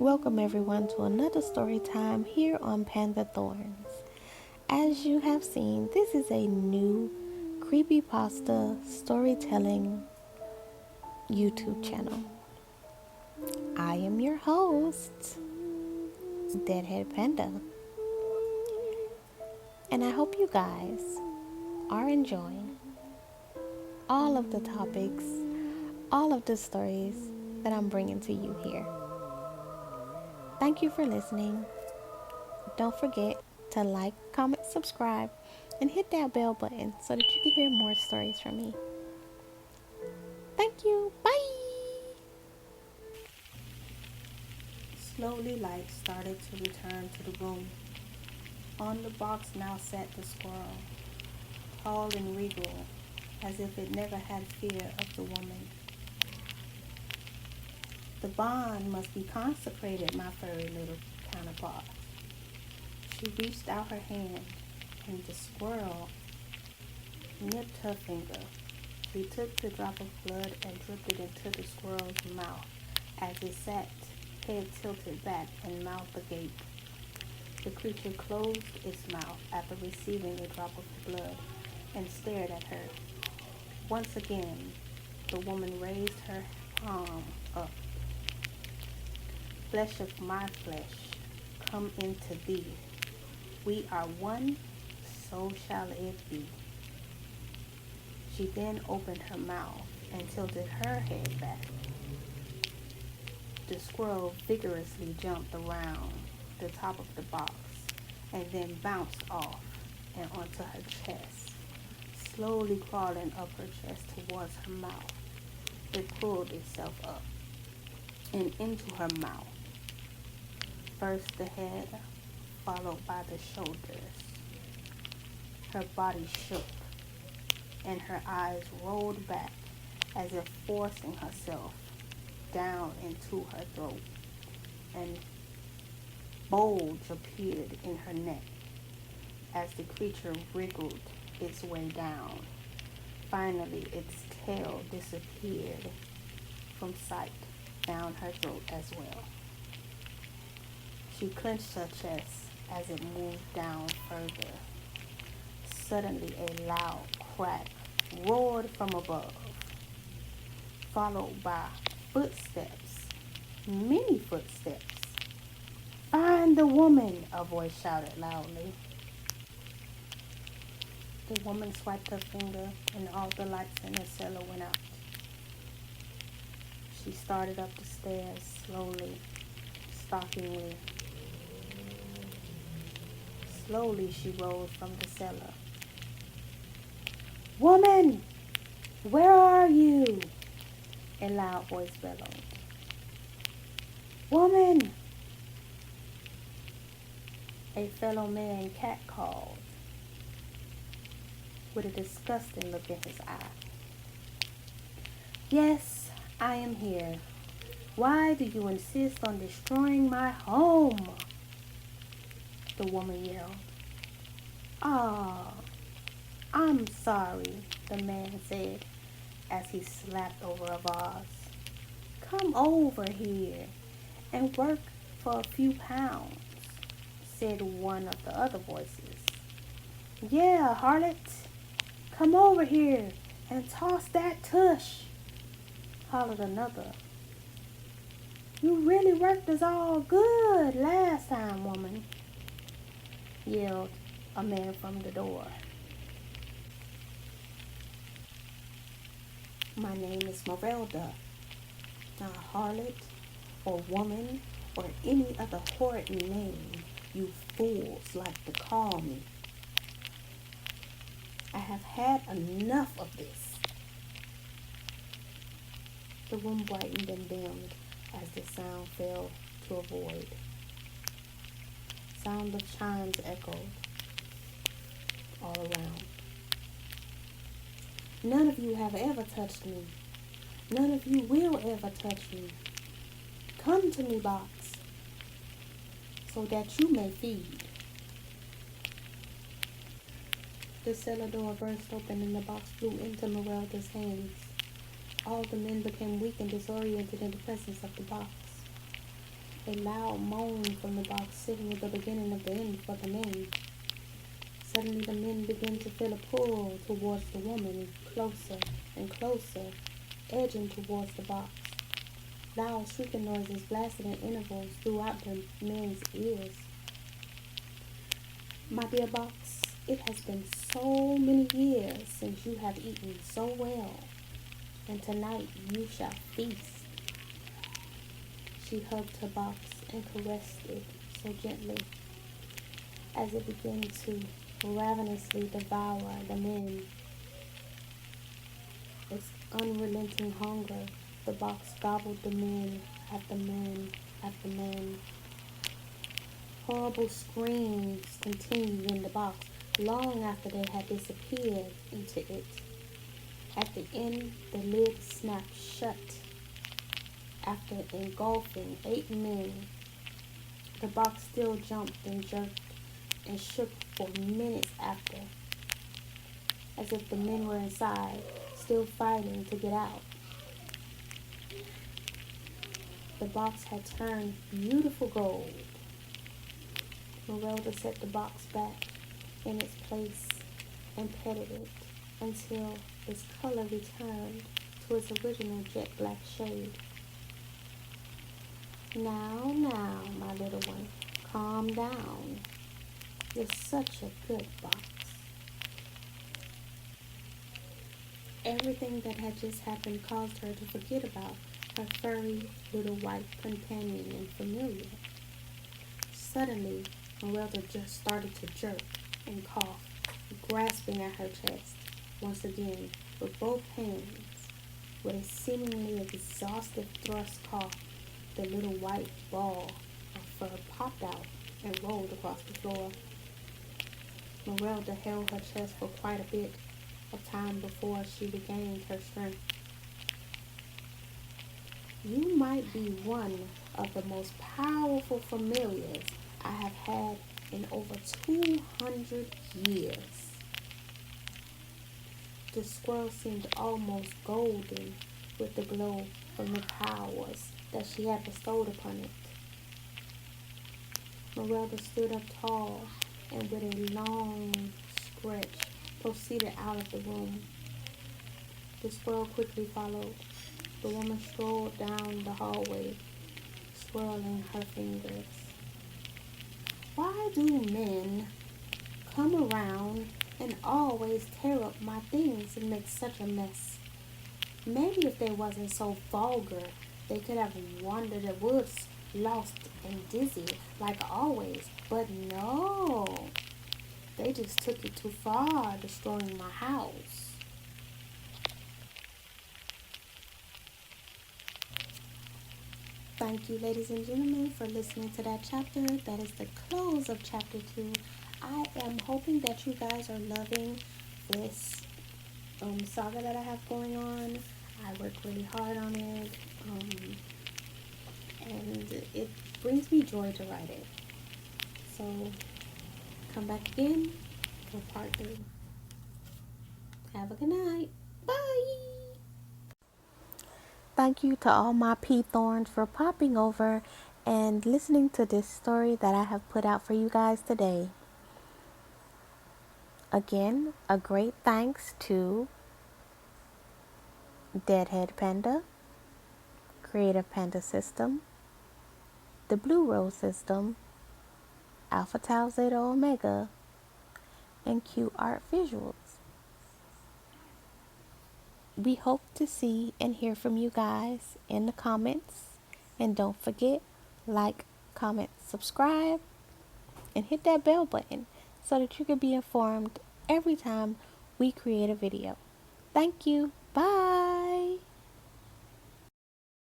Welcome everyone to another story time here on P-thorns. As you have seen, this is a new Creepypasta storytelling YouTube channel. I am your host, Deadhead Panda, and I hope you guys are enjoying all of the topics, all of the stories that I'm bringing to you here. Thank you for listening. Don't forget to like, comment, subscribe, and hit that bell button so that you can hear more stories from me. Thank you. Bye. Slowly light started to return to the room. On the box now sat the squirrel, tall and regal, as if it never had fear of the woman. The bond must be consecrated, my furry little counterpart. She reached out her hand, and the squirrel nipped her finger. She took the drop of blood and dripped it into the squirrel's mouth as it sat, head tilted back and mouth agape. The creature closed its mouth after receiving a drop of the blood and stared at her. Once again, the woman raised her palm up. Flesh of my flesh, come into thee. We are one, so shall it be. She then opened her mouth and tilted her head back. The squirrel vigorously jumped around the top of the box and then bounced off and onto her chest, slowly crawling up her chest towards her mouth. It pulled itself up and into her mouth. First the head, followed by the shoulders. Her body shook, and her eyes rolled back as if forcing herself down into her throat. And bulge appeared in her neck as the creature wriggled its way down. Finally, its tail disappeared from sight down her throat as well. She clenched her chest as it moved down further. Suddenly, a loud crack roared from above, followed by footsteps, many footsteps. "Find the woman," a voice shouted loudly. The woman swiped her finger and all the lights in her cellar went out. She started up the stairs slowly, stalkingly. Slowly she rose from the cellar. "Woman, where are you?" a loud voice bellowed. "Woman!" a fellow man cat called, with a disgusting look in his eye. "Yes, I am here. Why do you insist on destroying my home?" the woman yelled. "Ah, I'm sorry," the man said as he slapped over a vase. "Come over here and work for a few pounds," said one of the other voices. "Yeah, harlot, come over here and toss that tush," hollered another. "You really worked us all good last time, woman," yelled a man from the door. "My name is Merelda, not harlot or woman or any other horrid name you fools like to call me. I have had enough of this." The room brightened and dimmed as the sound fell to a void. Sound of chimes echoed all around. "None of you have ever touched me. None of you will ever touch me. Come to me, box, so that you may feed." The cellar door burst open and the box flew into Merelda's hands. All the men became weak and disoriented in the presence of the box. A loud moan from the box signaled the beginning of the end for the men. Suddenly the men began to feel a pull towards the woman, closer and closer, edging towards the box. Loud shrieking noises blasted in intervals throughout the men's ears. My dear box, it has been so many years since you have eaten so well, and tonight you shall feast. She hugged her box and caressed it so gently as it began to ravenously devour the men. Its unrelenting hunger, the box gobbled the men after man after man. Horrible screams continued in the box long after they had disappeared into it. At the end, the lid snapped shut. After engulfing 8 men, the box still jumped and jerked and shook for minutes after, as if the men were inside, still fighting to get out. The box had turned beautiful gold. Merelda set the box back in its place and petted it until its color returned to its original jet black shade. Now, my little one, calm down. You're such a good box. Everything that had just happened caused her to forget about her furry little white companion and familiar. Suddenly, Merelda just started to jerk and cough, grasping at her chest once again with both hands. With a seemingly exhaustive thrust cough, the little white ball of fur popped out and rolled across the floor. Merelda held her chest for quite a bit of time before she regained her strength. You might be one of the most powerful familiars I have had in over 200 years. The squirrel seemed almost golden with the glow from the powers that she had bestowed upon it. Merelda stood up tall and with a long stretch proceeded out of the room. The squirrel quickly followed. The woman strolled down the hallway, swirling her fingers. Why do men come around and always tear up my things and make such a mess? Maybe if they wasn't so vulgar, they could have wandered the woods, lost and dizzy like always. But no, they just took it too far, destroying my house. Thank you, ladies and gentlemen, for listening to that chapter. That is the close of chapter 2. I am hoping that you guys are loving this saga that I have going on. I work really hard on it, and it brings me joy to write it. So come back again for part 3. Have a good night. Bye. Thank you to all my P-thorns for popping over and listening to this story that I have put out for you guys today. Again, a great thanks to Deadhead Panda, Creative Panda System, the Blue Rose System, Alpha Tau Zeta Omega, and Q Art Visuals. We hope to see and hear from you guys in the comments. And don't forget, like, comment, subscribe, and hit that bell button so that you can be informed every time we create a video. Thank you. Bye.